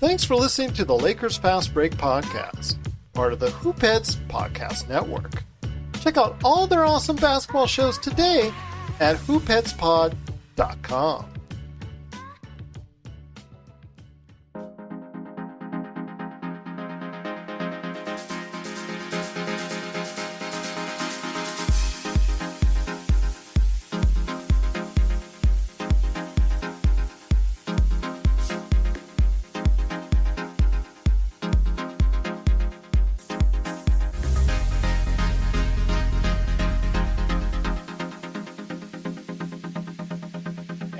Thanks for listening to the Lakers Fast Break podcast, part of the Hoopheads Podcast Network. Check out all their awesome basketball shows today at hoopheadspod.com.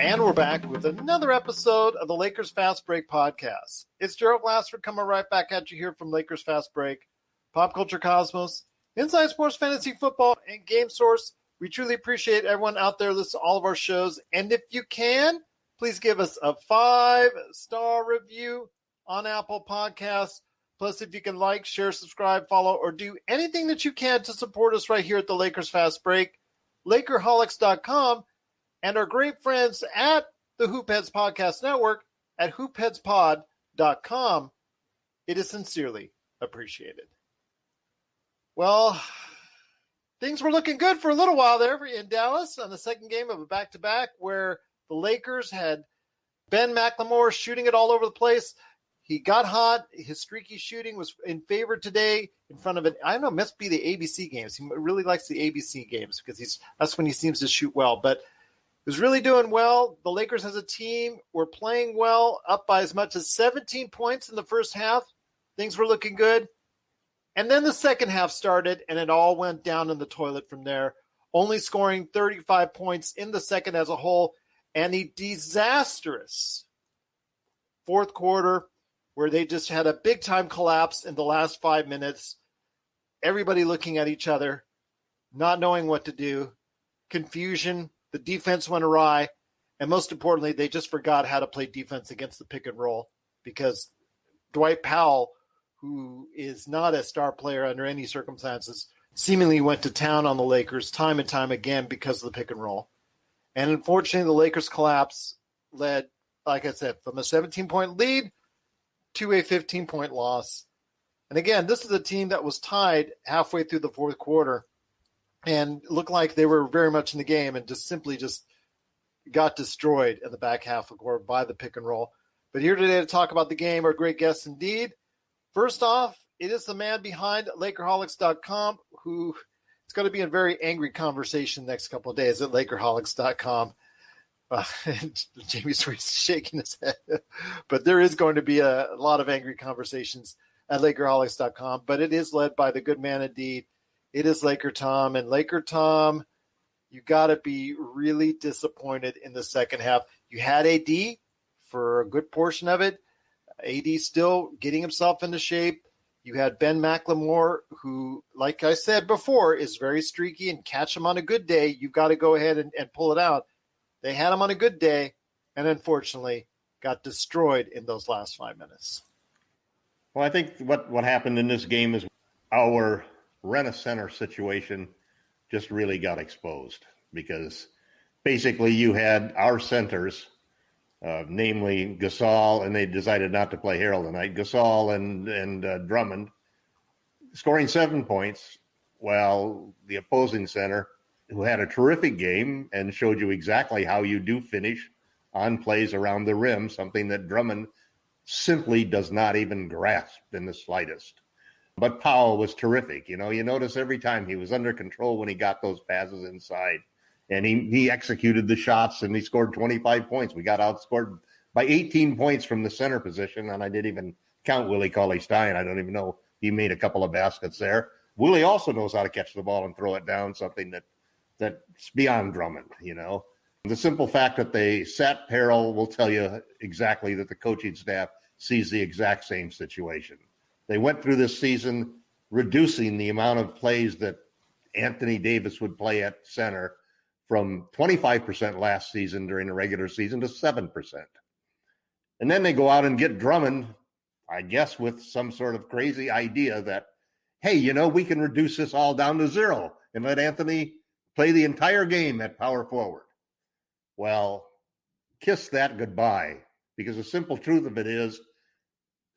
And we're back with another episode of the Lakers Fast Break podcast. It's Gerald Glassford coming right back at you here from Lakers Fast Break, Pop Culture Cosmos, Inside Sports Fantasy Football, and Game Source. We truly appreciate everyone out there listening to all of our shows. And if you can, please give us a 5-star review on Apple Podcasts. Plus, if you can like, share, subscribe, follow, or do anything that you can to support us right here at the Lakers Fast Break, Lakerholics.com, and our great friends at the Hoopheads Podcast Network at hoopheadspod.com. It is sincerely appreciated. Well, things were looking good for a little while there in Dallas on the second game of a back-to-back where the Lakers had Ben McLemore shooting it all over the place. He got hot. His streaky shooting was in favor today in front of it. I don't know, it must be the ABC games. He really likes the ABC games because that's when he seems to shoot well. But was really doing well. The Lakers as a team were playing well, up by as much as 17 points in the first half. Things were looking good. And then the second half started, and it all went down in the toilet from there, only scoring 35 points in the second as a whole, and a disastrous fourth quarter where they just had a big-time collapse in the last 5 minutes, everybody looking at each other, not knowing what to do, confusion. The defense went awry, and most importantly, they just forgot how to play defense against the pick and roll because Dwight Powell, who is not a star player under any circumstances, seemingly went to town on the Lakers time and time again because of the pick and roll. And unfortunately, the Lakers' collapse led, like I said, from a 17-point lead to a 15-point loss. And again, this is a team that was tied halfway through the fourth quarter and looked like they were very much in the game and just simply got destroyed in the back half of the quarter by the pick and roll. But here today to talk about the game are great guests indeed. First off, it is the man behind Lakerholics.com who it's going to be a very angry conversation next couple of days at Lakerholics.com. Jamie's shaking his head. But there is going to be a lot of angry conversations at Lakerholics.com. But it is led by the good man indeed. It is LakerTom. And LakerTom, you got to be really disappointed in the second half. You had AD for a good portion of it. AD still getting himself into shape. You had Ben McLemore, who, like I said before, is very streaky, and catch him on a good day. You've got to go ahead and pull it out. They had him on a good day, and unfortunately got destroyed in those last 5 minutes. Well, I think what happened in this game is our rent-a-center situation just really got exposed because basically you had our centers, namely Gasol, and they decided not to play Harold tonight, Gasol and Drummond, scoring 7 points, while the opposing center, who had a terrific game and showed you exactly how you do finish on plays around the rim, something that Drummond simply does not even grasp in the slightest. But Powell was terrific. You notice every time he was under control when he got those passes inside. And he executed the shots, and he scored 25 points. We got outscored by 18 points from the center position, and I didn't even count Willie Cauley-Stein. I don't even know. He made a couple of baskets there. Willie also knows how to catch the ball and throw it down, something that's beyond Drummond, The simple fact that they sat Harrell will tell you exactly that the coaching staff sees the exact same situation. They went through this season reducing the amount of plays that Anthony Davis would play at center from 25% last season during the regular season to 7%. And then they go out and get Drummond, I guess with some sort of crazy idea that, hey, we can reduce this all down to 0 and let Anthony play the entire game at power forward. Well, kiss that goodbye, because the simple truth of it is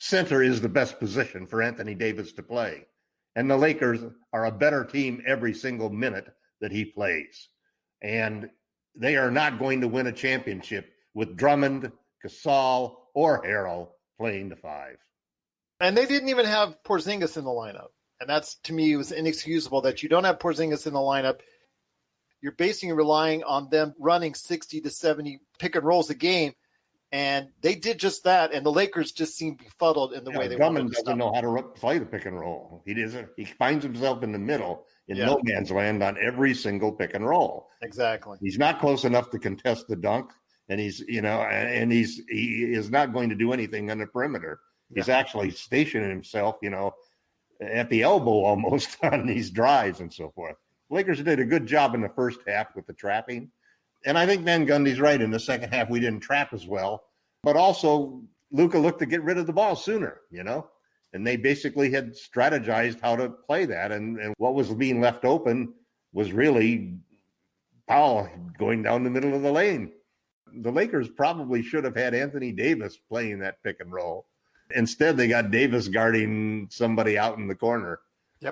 center is the best position for Anthony Davis to play. And the Lakers are a better team every single minute that he plays. And they are not going to win a championship with Drummond, Gasol, or Harrell playing the five. And they didn't even have Porzingis in the lineup. And that's, to me, was inexcusable that you don't have Porzingis in the lineup. You're basically relying on them running 60 to 70 pick and rolls a game. And they did just that, and the Lakers just seemed befuddled in the way they Drummond wanted to doesn't know how to play the pick and roll. He finds himself in the middle in no man's land on every single pick and roll. Exactly. He's not close enough to contest the dunk, and he is not going to do anything on the perimeter. He's actually stationing himself, at the elbow almost on these drives and so forth. Lakers did a good job in the first half with the trapping. And I think Van Gundy's right. In the second half, we didn't trap as well. But also, Luka looked to get rid of the ball sooner, And they basically had strategized how to play that. And what was being left open was really Powell going down the middle of the lane. The Lakers probably should have had Anthony Davis playing that pick and roll. Instead, they got Davis guarding somebody out in the corner,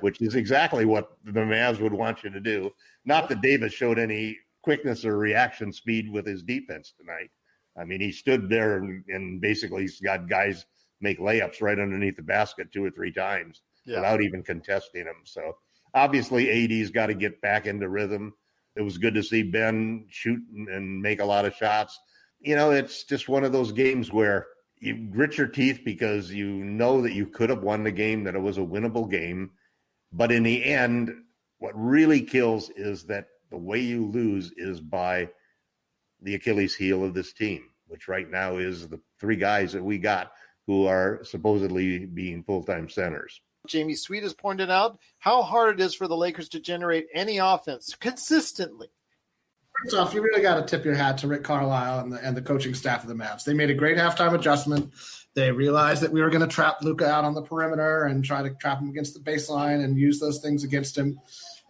which is exactly what the Mavs would want you to do. Not that Davis showed any quickness or reaction speed with his defense tonight. I mean, he stood there and basically he's got guys make layups right underneath the basket 2 or 3 times without even contesting them. So obviously AD's got to get back into rhythm. It was good to see Ben shoot and make a lot of shots. It's just one of those games where you grit your teeth because you know that you could have won the game, that it was a winnable game. But in the end, what really kills is that the way you lose is by the Achilles heel of this team, which right now is the 3 guys that we got who are supposedly being full-time centers. Jamie Sweet has pointed out how hard it is for the Lakers to generate any offense consistently. First off, you really got to tip your hat to Rick Carlisle and the coaching staff of the Mavs. They made a great halftime adjustment. They realized that we were going to trap Luka out on the perimeter and try to trap him against the baseline and use those things against him.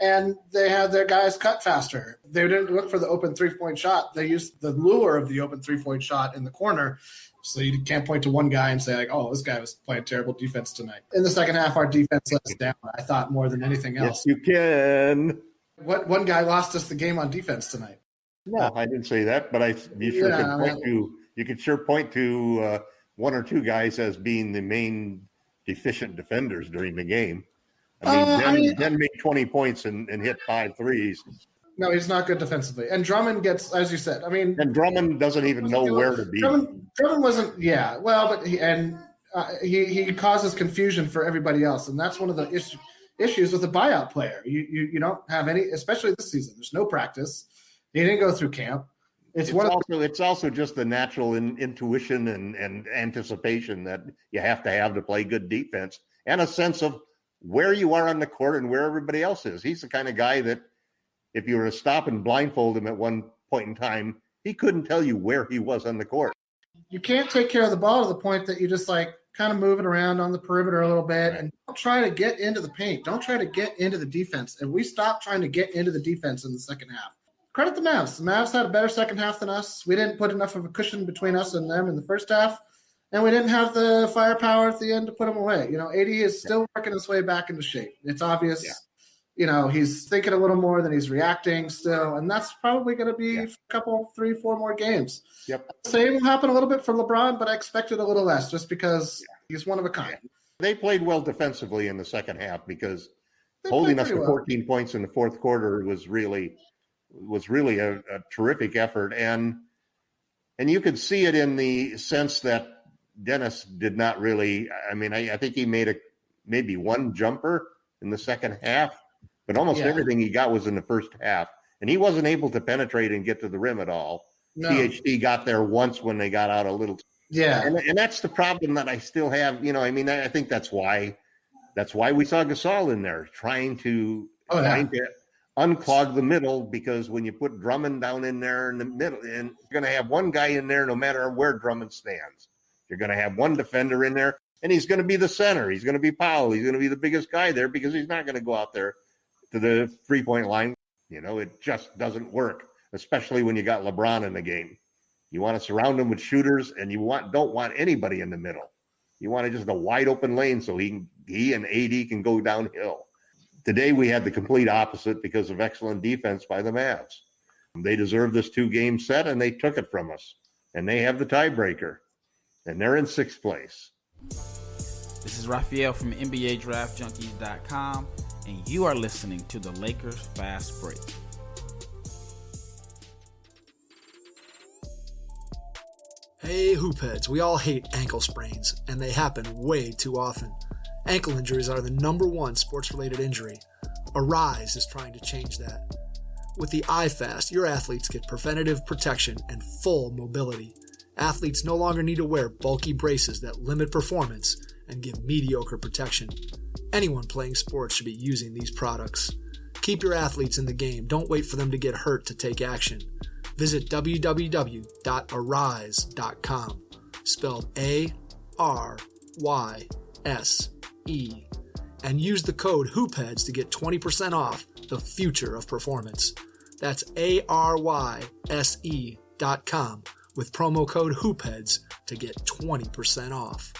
And they had their guys cut faster. They didn't look for the open 3-point shot. They used the lure of the open 3-point shot in the corner. So you can't point to one guy and say, this guy was playing terrible defense tonight. In the second half, our defense let us down, I thought, more than anything else. Yes, you can. What one guy lost us the game on defense tonight? No, I didn't say that, but you could sure point to 1 or 2 guys as being the main deficient defenders during the game. Ben made 20 points and hit 5 threes. No, he's not good defensively. And Drummond gets, as you said, and Drummond doesn't even know where to be. Drummond wasn't, but he causes confusion for everybody else. And that's one of the issues with a buyout player. You don't have any, especially this season. There's no practice. He didn't go through camp. It's also just the natural intuition and anticipation that you have to play good defense and a sense of where you are on the court and where everybody else is. He's the kind of guy that if you were to stop and blindfold him at one point in time, he couldn't tell you where he was on the court. You can't take care of the ball to the point that you just kind of move it around on the perimeter a little bit and don't try to get into the paint. Don't try to get into the defense. And we stopped trying to get into the defense in the second half. Credit the Mavs. The Mavs had a better second half than us. We didn't put enough of a cushion between us and them in the first half. And we didn't have the firepower at the end to put them away. AD is still working his way back into shape. It's obvious. He's thinking a little more than he's reacting still. And that's probably going to be a couple, 3, 4 more games. Yep. Same will happen a little bit for LeBron, but I expected a little less just because he's one of a kind. They played well defensively in the second half because holding us to 14 points in the fourth quarter was really a terrific effort. And you could see it in the sense that Dennis did not really, I think he made maybe 1 jumper in the second half, but almost everything he got was in the first half. And he wasn't able to penetrate and get to the rim at all. No. THT got there once when they got out a little. Yeah. And that's the problem that I still have. I think that's why we saw Gasol in there trying to unclog the middle, because when you put Drummond down in there in the middle, and you're going to have one guy in there no matter where Drummond stands. You're going to have one defender in there, and he's going to be the center. He's going to be Powell. He's going to be the biggest guy there because he's not going to go out there to the 3-point line. It just doesn't work, especially when you got LeBron in the game. You want to surround him with shooters, and you don't want anybody in the middle. You wanted just a wide open lane so he and AD can go downhill. Today we had the complete opposite because of excellent defense by the Mavs. They deserved this 2-game set, and they took it from us. And they have the tiebreaker. And they're in 6th place. This is Raphael from NBADraftJunkies.com, and you are listening to the Lakers Fast Break. Hey, hoopheads, we all hate ankle sprains, and they happen way too often. Ankle injuries are the #1 sports-related injury. Arise is trying to change that. With the iFast, your athletes get preventative protection and full mobility. Athletes no longer need to wear bulky braces that limit performance and give mediocre protection. Anyone playing sports should be using these products. Keep your athletes in the game. Don't wait for them to get hurt to take action. Visit www.arise.com, spelled ARYSE, and use the code HOOPHEADS to get 20% off the future of performance. That's ARYSE.com with promo code HOOPHEADS to get 20% off.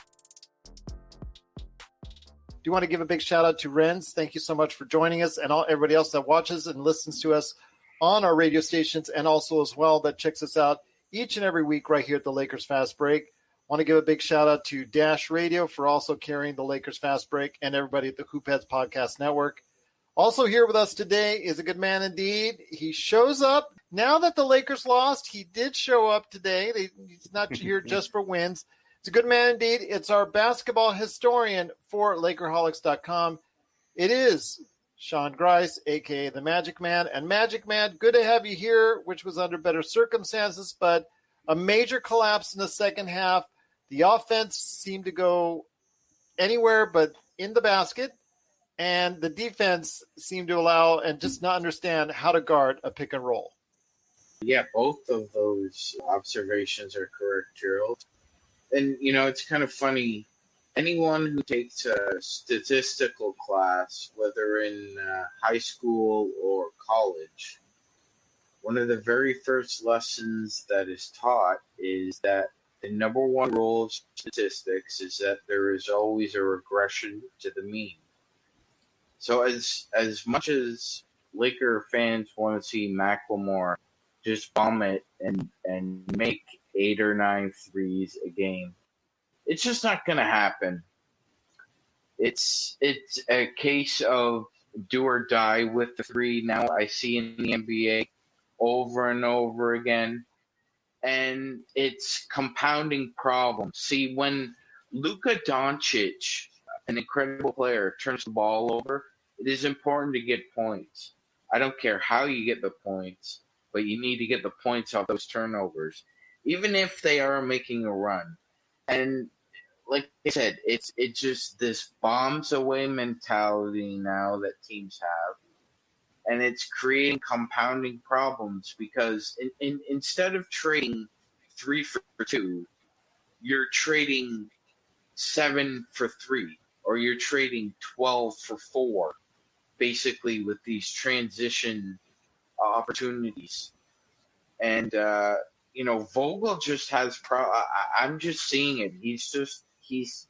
Do you want to give a big shout out to Renz? Thank you so much for joining us, and everybody else that watches and listens to us on our radio stations, and also as well that checks us out each and every week right here at the Lakers Fast Break. Want to give a big shout out to Dash Radio for also carrying the Lakers Fast Break, and everybody at the Hoopheads Podcast Network. Also here with us today is a good man indeed. He shows up. Now that the Lakers lost, he did show up today. He's not here just for wins. It's a good man indeed. It's our basketball historian for Lakerholics.com. It is Sean Grice, a.k.a. the Magic Man. And Magic Man, good to have you here, which was under better circumstances, but a major collapse in the second half. The offense seemed to go anywhere but in the basket, and the defense seemed to allow and just not understand how to guard a pick and roll. Yeah, both of those observations are correct, Gerald. And, you know, it's kind of funny. Anyone who takes a statistical class, whether in high school or college, one of the very first lessons that is taught is that the #1 rule of statistics is that there is always a regression to the mean. So as much as Laker fans want to see Macklemore just bomb it and make 8 or 9 threes a game, it's just not going to happen. It's a case of do or die with the three. Now I see in the NBA over and over again, and it's compounding problems. See, when Luka Doncic, an incredible player, turns the ball over, it is important to get points. I don't care how you get the points, but you need to get the points off those turnovers, even if they are making a run. And like I said, it's just this bombs away mentality now that teams have, and it's creating compounding problems because instead of trading 3 for 2, you're trading 7 for 3, or you're trading 12 for 4, basically with these transition opportunities. And Vogel just has I'm just seeing it. He's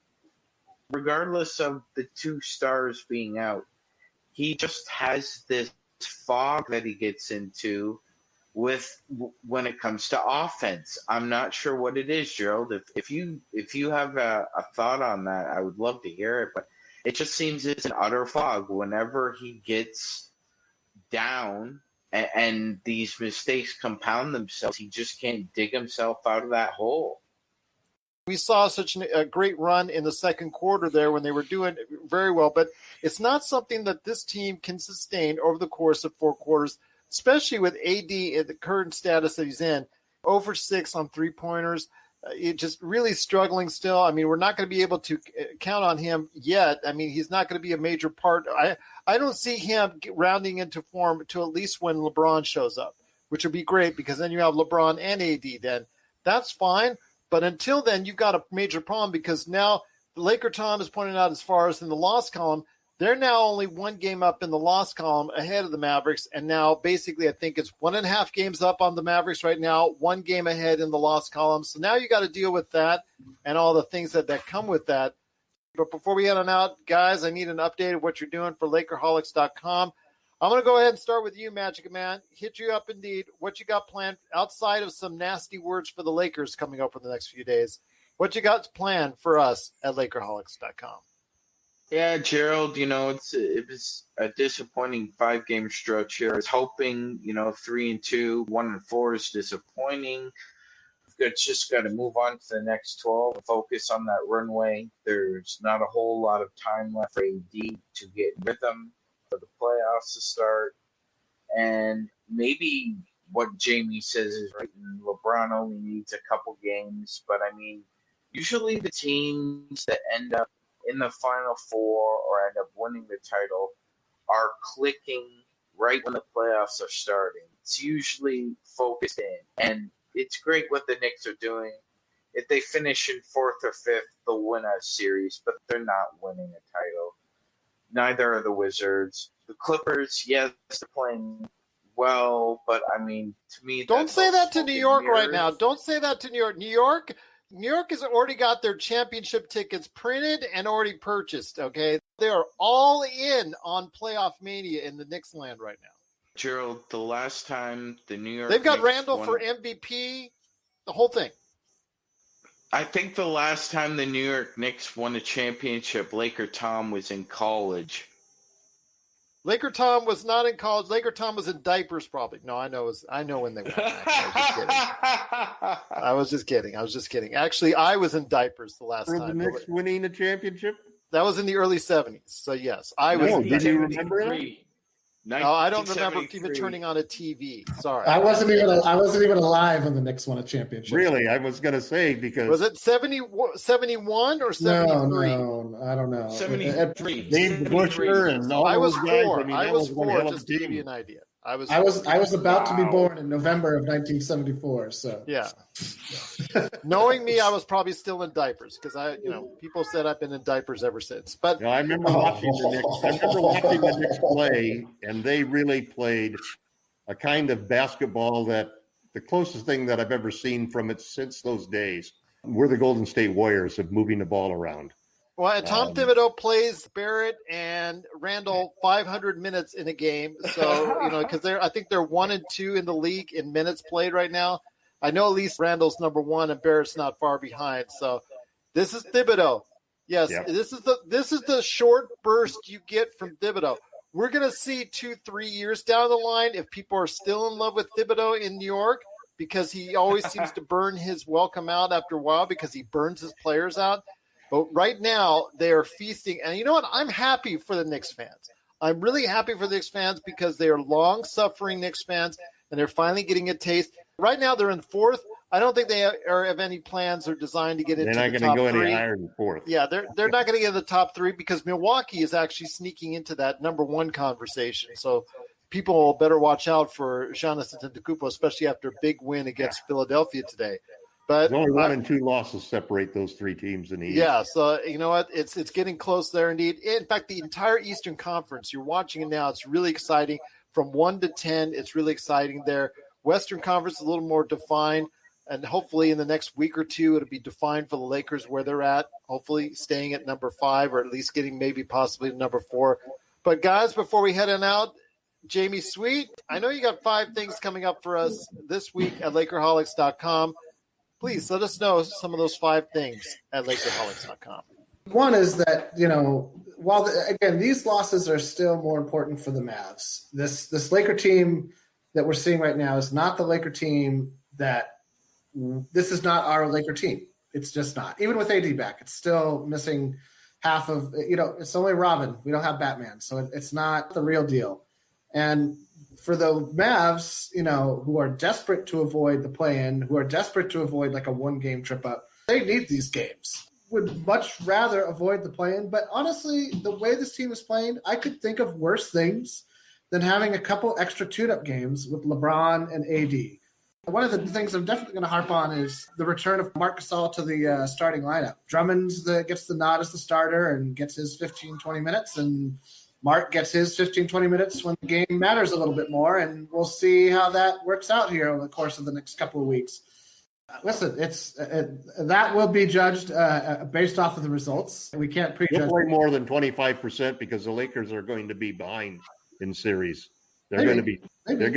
regardless of the 2 stars being out, he just has this fog that he gets into with when it comes to offense. I'm not sure what it is, Gerald. If you have a thought on that, I would love to hear it. But it just seems it's an utter fog whenever he gets down. And these mistakes compound themselves. He just can't dig himself out of that hole. We saw such a great run in the second quarter there when they were doing very well, but it's not something that this team can sustain over the course of 4 quarters, especially with AD at the current status that he's in. 0 for 6 on 3-pointers. It just really struggling still. I mean, we're not going to be able to count on him yet. I mean, he's not going to be a major part. I don't see him rounding into form to at least when LeBron shows up, which would be great because then you have LeBron and AD then. That's fine. But until then, you've got a major problem because now the LakerTom is pointing out as far as in the loss column, They're now only one game up in the loss column ahead of the Mavericks, and now basically I think it's 1.5 games up on the Mavericks right now, one game ahead in the loss column. So now you got to deal with that and all the things that come with that. But before we head on out, guys, I need an update of what you're doing for LakerHolics.com. I'm going to go ahead and start with you, MagicMan. Hit you up indeed. What you got planned outside of some nasty words for the Lakers coming up for the next few days? What you got planned for us at LakerHolics.com? Yeah, Gerald, it was a disappointing 5-game stretch here. I was hoping, 3-2, 1-4 is disappointing. It's just got to move on to the next 12 and focus on that runway. There's not a whole lot of time left for AD to get rhythm for the playoffs to start. And maybe what Jamie says is right. LeBron only needs a couple games. But, usually the teams that end up in the Final Four or end up winning the title are clicking right when the playoffs are starting. It's usually focused in. And it's great what the Knicks are doing. If they finish in 4th or 5th, they'll win a series, but they're not winning a title. Neither are the Wizards. The Clippers, yes, they're playing well, but to me, don't say that to New York right now. Don't say that to New York. New York has already got their championship tickets printed and already purchased, okay? They are all in on playoff mania in the Knicks land right now. Gerald, the last time the New York They've got Knicks Randall won, for MVP, the whole thing. I think the last time the New York Knicks won a championship, LakerTom was in college. LakerTom was not in college. LakerTom was in diapers, probably. No, I know when they won. I was just kidding. Actually, I was in diapers the last For time. the Knicks winning a championship? That was in the early 70s. So, yes, I was. No, did you remember that? No, I don't remember even turning on a TV. Sorry. I wasn't even alive when the Knicks won a championship. Really? I was going to say because... Was it 71 or 73? No, I don't know. 73. Dave Bushler and all I was those guys. 4. I was 4, just to give you an idea. I was about to be born in November of 1974. So yeah, knowing me, I was probably still in diapers because people said I've been in diapers ever since. But I remember watching the Knicks. I remember watching the Knicks play, and they really played a kind of basketball that the closest thing that I've ever seen from it since those days were the Golden State Warriors of moving the ball around. Well, and Tom Thibodeau plays Barrett and Randall 500 minutes in a game. So, because I think they're 1 and 2 in the league in minutes played right now. I know at least Randall's number 1 and Barrett's not far behind. So this is Thibodeau. Yes, yep. This is the short burst you get from Thibodeau. We're going to see 2-3 years down the line if people are still in love with Thibodeau in New York because he always seems to burn his welcome out after a while because he burns his players out. But right now, they are feasting. And you know what? I'm happy for the Knicks fans. I'm really happy for the Knicks fans because they are long-suffering Knicks fans, and they're finally getting a taste. Right now, they're in 4th. I don't think they have any plans or designed to get into the top 3. They're not going to go any higher than 4th. Yeah, they're not going to get in the top 3 because Milwaukee is actually sneaking into that number 1 conversation. So people better watch out for Giannis Antetokounmpo, especially after a big win against Philadelphia today. But there's only 1 and 2 losses separate those 3 teams in the East. Yeah, so you know what? It's getting close there indeed. In fact, the entire Eastern Conference, you're watching it now. It's really exciting. From 1 to 10, it's really exciting there. Western Conference is a little more defined, and hopefully in the next week or 2, it'll be defined for the Lakers where they're at, hopefully staying at number 5 or at least getting maybe possibly to number 4. But, guys, before we head on out, Jamie Sweet, I know you got 5 things coming up for us this week at LakerHolics.com. Please let us know some of those 5 things at LakerHolics.com. One is that, while again, these losses are still more important for the Mavs. This Laker team that we're seeing right now is not the Laker team this is not our Laker team. It's just not. Even with AD back, it's still missing half of, it's only Robin. We don't have Batman. So it's not the real deal. And for the Mavs, who are desperate to avoid the play-in, who are desperate to avoid like a 1-game trip up, they need these games. Would much rather avoid the play-in. But honestly, the way this team is playing, I could think of worse things than having a couple extra tune-up games with LeBron and AD. One of the things I'm definitely going to harp on is the return of Marc Gasol to the starting lineup. Drummond gets the nod as the starter and gets his 15, 20 minutes, and Mark gets his 15, 20 minutes when the game matters a little bit more, and we'll see how that works out here over the course of the next couple of weeks. Listen, that will be judged based off of the results. We can't prejudge. You'll play more than 25% because the Lakers are going to be behind in series. They're going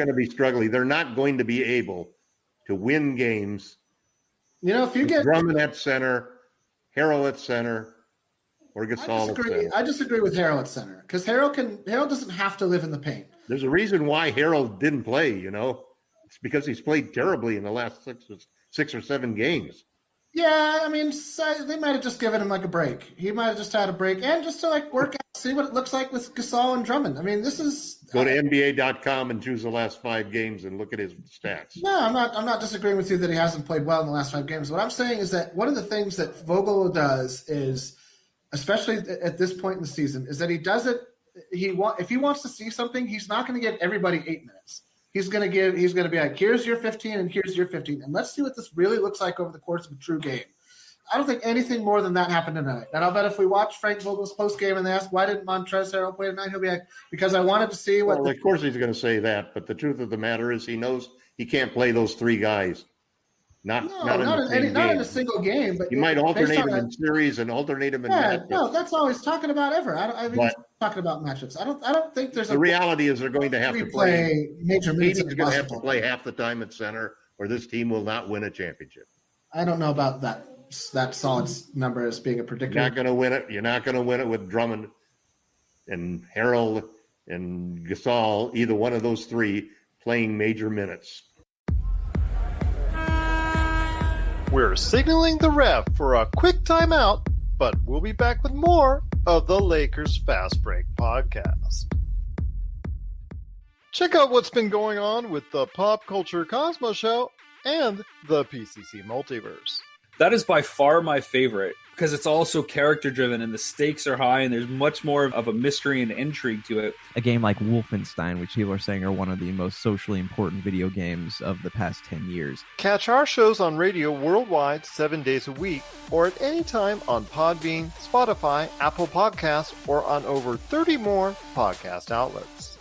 to be struggling. They're not going to be able to win games. If you get Drummond at center, Harrell at center, or Gasol at center. I disagree with Harrell at center because Harrell doesn't have to live in the paint. There's a reason why Harrell didn't play. It's because he's played terribly in the last six or seven games. Yeah, I mean, they might have just given him like a break. He might have just had a break and just to work out, see what it looks like with Gasol and Drummond. I mean, this is go to NBA.com and choose the last 5 games and look at his stats. No, I'm not disagreeing with you that he hasn't played well in the last 5 games. What I'm saying is that one of the things that Vogel does is, especially at this point in the season, is that he does it. If he wants to see something, he's not going to give everybody 8 minutes. He's going to be like, here's your 15 and here's your 15. And let's see what this really looks like over the course of a true game. I don't think anything more than that happened tonight. And I'll bet if we watch Frank Vogel's post game and they ask, why didn't Montrezl Harrell play tonight? He'll be like, because I wanted to see what. Well, of course he's going to say that. But the truth of the matter is he knows he can't play those 3 guys. Not in a single game. But he might alternate them in series and alternate them in matchups. No, that's all he's talking about ever. He's talking about matchups. I don't think there's the reality is they're going to have to play major minutes. He's going to have to play half the time at center, or this team will not win a championship. I don't know about that solid number as being a predictor. You're not going to win it. You're not going to win it with Drummond and Harrell and Gasol, either one of those 3 playing major minutes. We're signaling the ref for a quick timeout, but we'll be back with more of the Lakers Fast Break podcast. Check out what's been going on with the Pop Culture Cosmos Show and the PCC Multiverse. That is by far my favorite because it's also character driven and the stakes are high and there's much more of a mystery and intrigue to it. A game like Wolfenstein, which people are saying are one of the most socially important video games of the past 10 years. Catch our shows on radio worldwide 7 days a week or at any time on Podbean, Spotify, Apple Podcasts, or on over 30 more podcast outlets.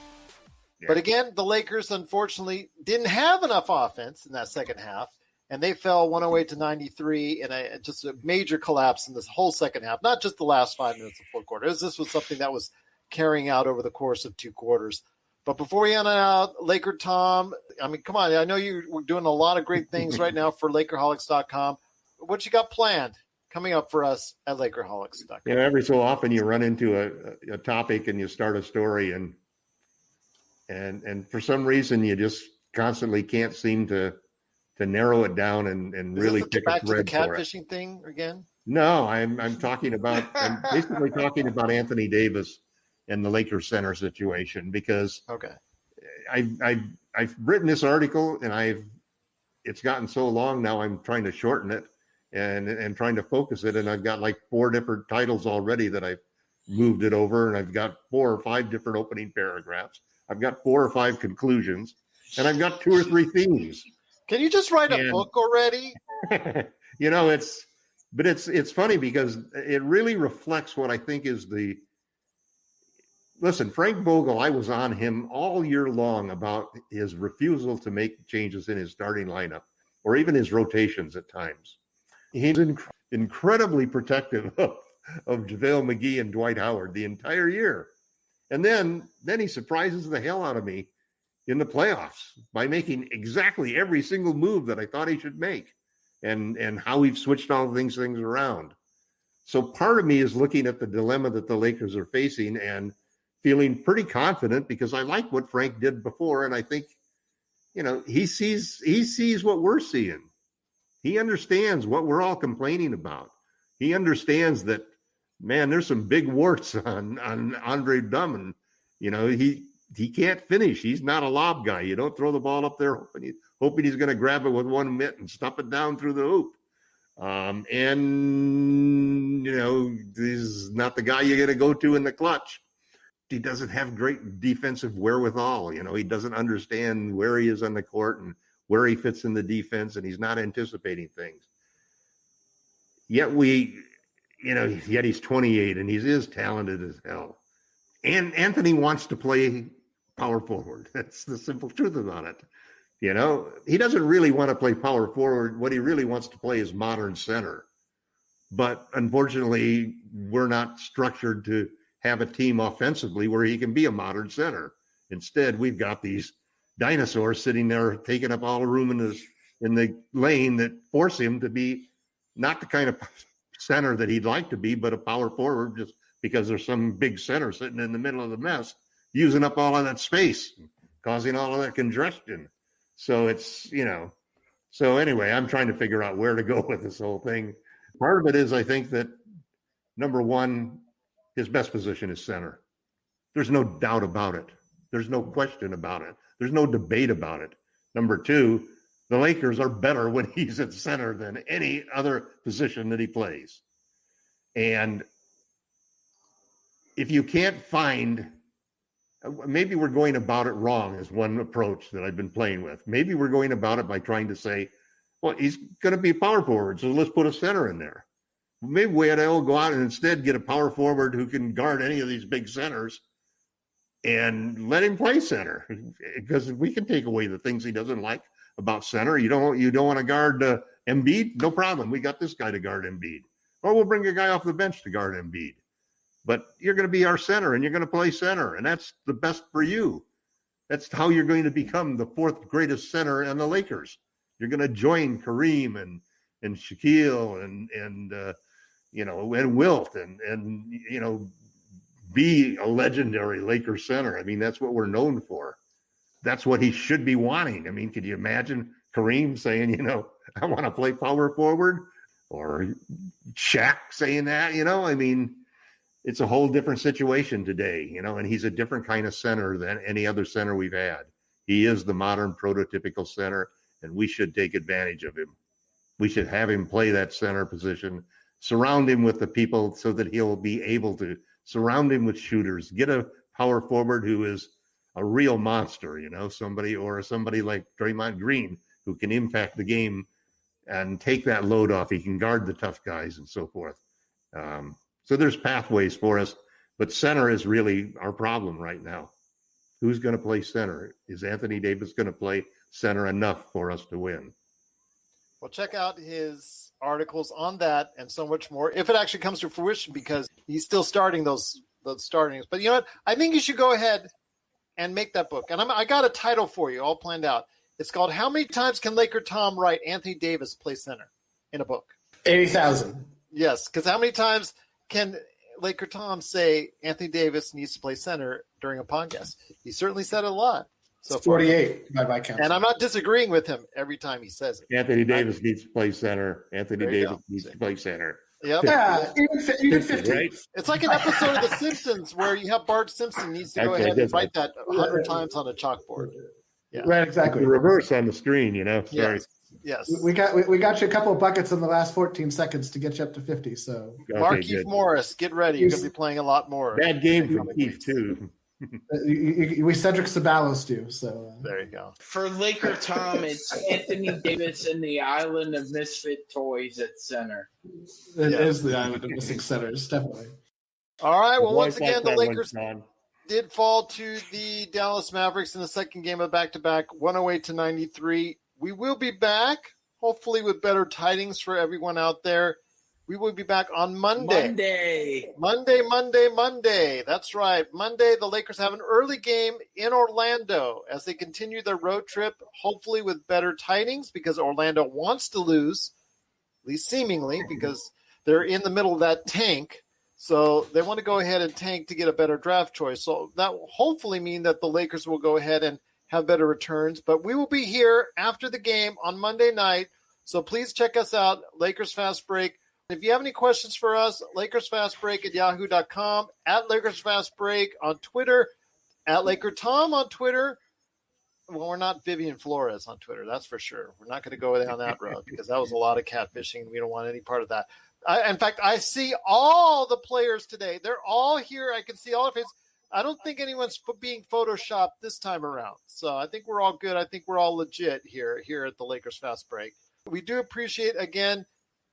Yeah. But again, the Lakers unfortunately didn't have enough offense in that second half. And they fell 108-93 in just a major collapse in this whole second half, not just the last 5 minutes of the fourth quarter. This was something that was carrying out over the course of 2 quarters. But before we end out, LakerTom, I mean, come on. I know you're doing a lot of great things right now for Lakerholics.com. What you got planned coming up for us at Lakerholics.com? Every so often you run into a topic and you start a story, and for some reason you just constantly can't seem to narrow it down and really pick a thread for it. Back to the catfishing thing again? No, I'm basically talking about Anthony Davis and the Lakers center situation because I've written this article and it's gotten so long now I'm trying to shorten it and trying to focus it, and I've got like 4 different titles already that I've moved it over, and I've got 4 or 5 different opening paragraphs. I've got 4 or 5 conclusions, and I've got 2 or 3 themes. Can you just write a book already? It's funny because it really reflects what I think is listen, Frank Vogel, I was on him all year long about his refusal to make changes in his starting lineup or even his rotations at times. He's incredibly protective of JaVale McGee and Dwight Howard the entire year. And then he surprises the hell out of me in the playoffs by making exactly every single move that I thought he should make and how we've switched all things around. So part of me is looking at the dilemma that the Lakers are facing and feeling pretty confident because I like what Frank did before. And I think, he sees what we're seeing. He understands what we're all complaining about. He understands that, man, there's some big warts on Andre Drummond. He can't finish. He's not a lob guy. You don't throw the ball up there hoping he's going to grab it with one mitt and stuff it down through the hoop. He's not the guy you're going to go to in the clutch. He doesn't have great defensive wherewithal. He doesn't understand where he is on the court and where he fits in the defense, and he's not anticipating things. Yet yet he's 28 and he is talented as hell. And Anthony wants to play power forward. That's the simple truth about it. He doesn't really want to play power forward. What he really wants to play is modern center. But unfortunately, we're not structured to have a team offensively where he can be a modern center. Instead, we've got these dinosaurs sitting there taking up all the room in the lane that force him to be not the kind of center that he'd like to be, but a power forward, just because there's some big center sitting in the middle of the mess, using up all of that space, causing all of that congestion. So so anyway, I'm trying to figure out where to go with this whole thing. Part of it is, I think that, number one, his best position is center. There's no doubt about it. There's no question about it. There's no debate about it. Number two, the Lakers are better when he's at center than any other position that he plays. And if you can't find, maybe we're going about it wrong is one approach that I've been playing with. Maybe we're going about it by trying to say, well, he's going to be a power forward, so let's put a center in there. Maybe we ought to go out and instead get a power forward who can guard any of these big centers and let him play center, because we can take away the things he doesn't like about center. You don't want to guard Embiid? No problem. We got this guy to guard Embiid. Or we'll bring a guy off the bench to guard Embiid. But you're going to be our center, and you're going to play center, and that's the best for you. That's how you're going to become the fourth greatest center in the Lakers. You're going to join Kareem and Shaquille and Wilt and be a legendary Lakers center. I mean, that's what we're known for. That's what he should be wanting. I mean, could you imagine Kareem saying, I want to play power forward, or Shaq saying that? I mean, it's a whole different situation today, and he's a different kind of center than any other center we've had. He is the modern prototypical center, and we should take advantage of him. We should have him play that center position, surround him with the people so that he'll be able to surround him with shooters, get a power forward who is a real monster, somebody like Draymond Green, who can impact the game and take that load off. He can guard the tough guys and so forth. So there's pathways for us, but center is really our problem right now. Who's going to play center? Is Anthony Davis going to play center enough for us to win? Well, check out his articles on that and so much more, if it actually comes to fruition, because he's still starting those startings. But you know what? I think you should go ahead and make that book. And I got a title for you all planned out. It's called "How Many Times Can LakerTom Write Anthony Davis Play Center?" in a book. 80,000. Yes, because how many times can LakerTom say Anthony Davis needs to play center during a podcast? He certainly said it a lot. So 48 by my count. And I'm not disagreeing with him every time he says it. Anthony Davis needs to play center. Anthony Davis needs to play center. Yep. Yeah, even 50. Right? It's like an episode of The Simpsons where you have Bart Simpson needs to go ahead and write that 100 times on a chalkboard. Yeah. Right, exactly. The reverse on the screen, Sorry. Yes. We got you a couple of buckets in the last 14 seconds to get you up to 50. So Markieff Morris, get ready. You're going to be playing a lot more. Bad game from Keith, too. We Cedric Ceballos do. So there you go. For LakerTom, it's Anthony Davis and the Island of Misfit Toys at center. It is the Island of Missing Centers, definitely. All right. Well, once again, the Lakers did fall to the Dallas Mavericks in the second game of back-to-back, 108-93. We will be back, hopefully with better tidings for everyone out there. We will be back on Monday. Monday. That's right. Monday, the Lakers have an early game in Orlando as they continue their road trip, hopefully with better tidings, because Orlando wants to lose, at least seemingly, because they're in the middle of that tank. So they want to go ahead and tank to get a better draft choice. So that will hopefully mean that the Lakers will go ahead and have better returns. But we will be here after the game on Monday night. So please check us out, Lakers Fast Break. If you have any questions for us, LakersFastBreak@yahoo.com, at LakersFastBreak on Twitter, at LakerTom on Twitter. Well, we're not Vivian Flores on Twitter, that's for sure. We're not going to go down that road because that was a lot of catfishing. We don't want any part of that. In fact, I see all the players today. They're all here. I can see all of his. I don't think anyone's being photoshopped this time around. So I think we're all good. I think we're all legit here at the Lakers Fast Break. We do appreciate, again,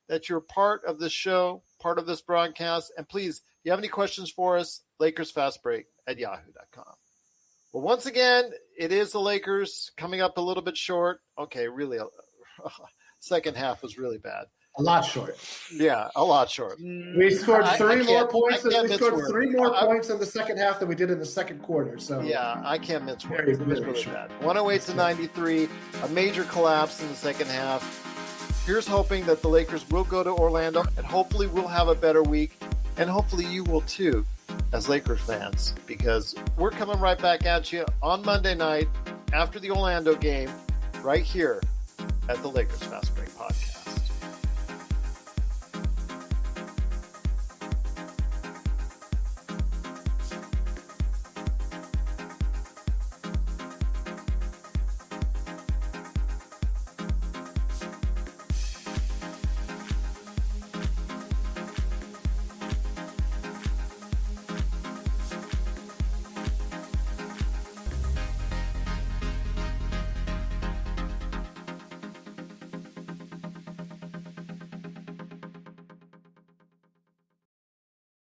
that you're part of this show, part of this broadcast. And please, if you have any questions for us, LakersFastBreak@yahoo.com. Well, once again, it is the Lakers coming up a little bit short. Okay, really, second half was really bad. A lot short. Yeah, a lot short. We scored three more points in the second half than we did in the second quarter. So yeah, I can't mince words. It was really bad. 108-93, a major collapse in the second half. Here's hoping that the Lakers will go to Orlando, and hopefully we'll have a better week, and hopefully you will too, as Lakers fans, because we're coming right back at you on Monday night after the Orlando game, right here at the Lakers Fast Break Podcast.